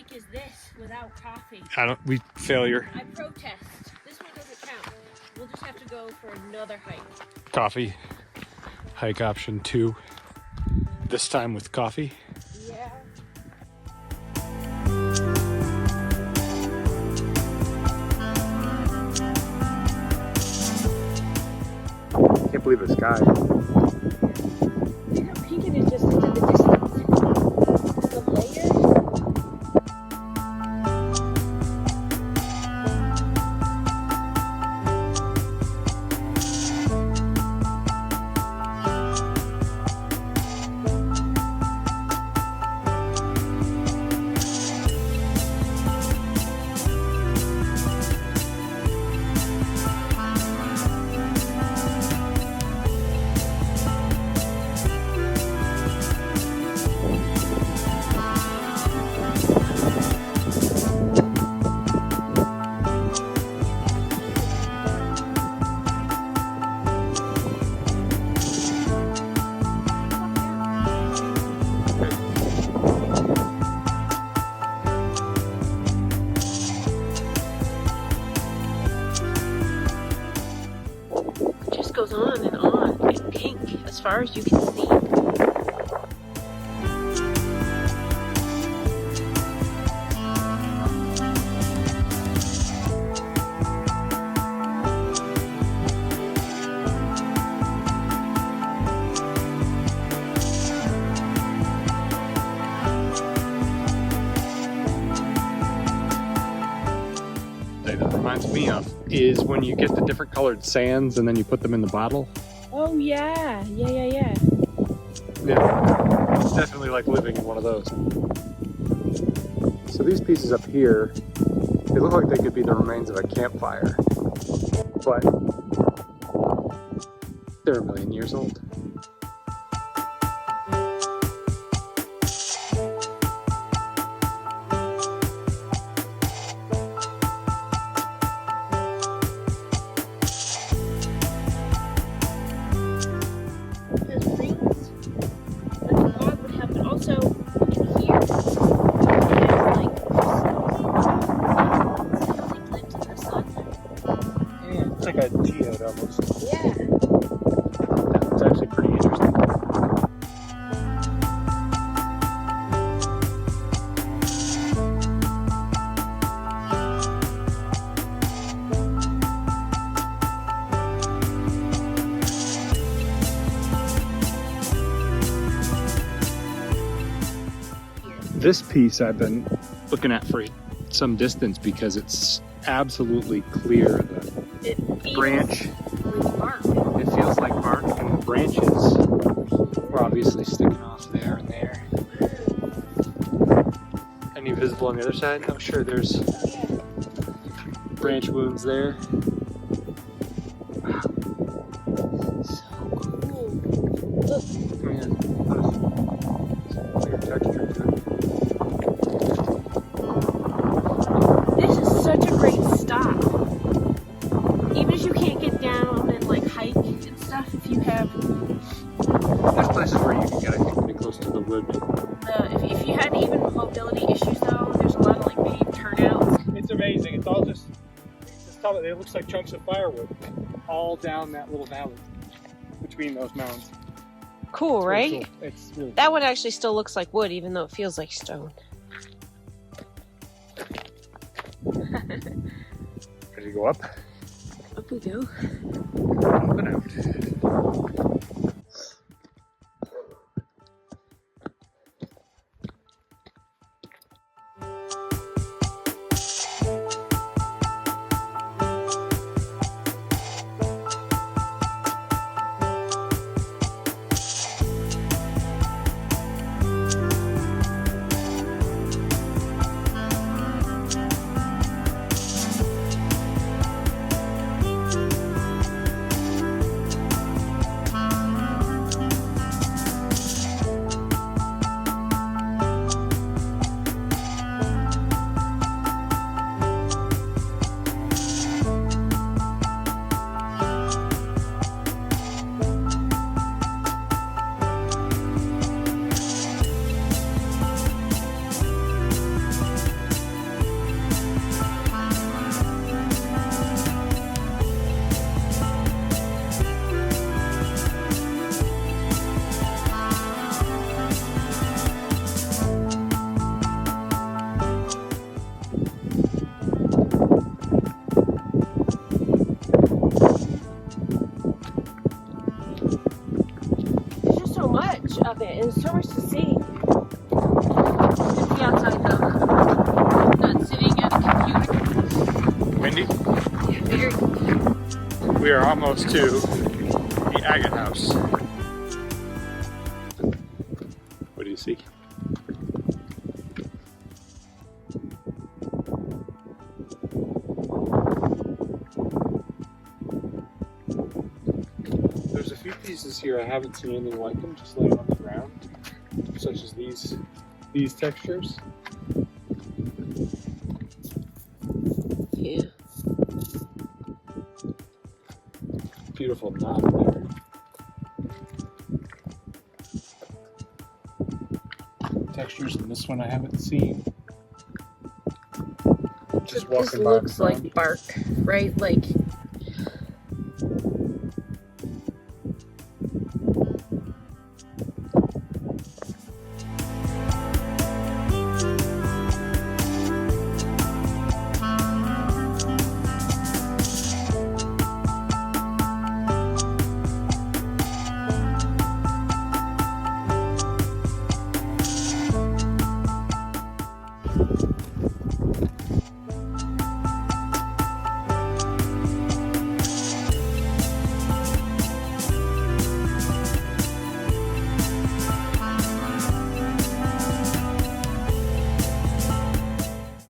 hike is this without coffee? Failure. I protest. This one doesn't count. We'll just have to go for another hike. Coffee. Hike option 2. This time with coffee. Yeah. I can't believe the sky. Look how pink it is just into the distance. The layers. Goes on in pink as far as you can see. That reminds me of is when you get the different colored sands and then you put them in the bottle. Oh yeah, yeah. Yeah, it's definitely like living in one of those. So these pieces up here, they look like they could be the remains of a campfire, but they're 1,000,000 years old. Like a geode almost. Yeah. That's actually pretty interesting. This piece I've been looking at for some distance because it's absolutely clear. The branch, like bark. It feels like bark, and the branches were obviously sticking off there and there. Any visible on the other side? Oh sure, there's branch wounds there. Wow. So cool. Look. Oh, yeah. Some clear texture to it. This is such a great stop. Even if you can't get down and like hike and stuff, if you have... There's places where you can get, I think, pretty close to the wood. If you had even mobility issues though, there's a lot of like paved turnouts. It's amazing. It's all just it looks like chunks of firewood all down that little valley between those mounds. Cool, right? Cool. It's really that one actually still looks like wood, even though it feels like stone. Ready to go up? Up we go. Up and out. AC. It's the outside though. Not sitting at a computer. Windy? Yeah, very. We are almost to the agate house. What do you see? There's a few pieces here I haven't seen anything like them, just laying on the ground, such as these textures. Yeah. Beautiful knot there. Textures in this one I haven't seen. Just This walking by looks the ground. like bark, right? Like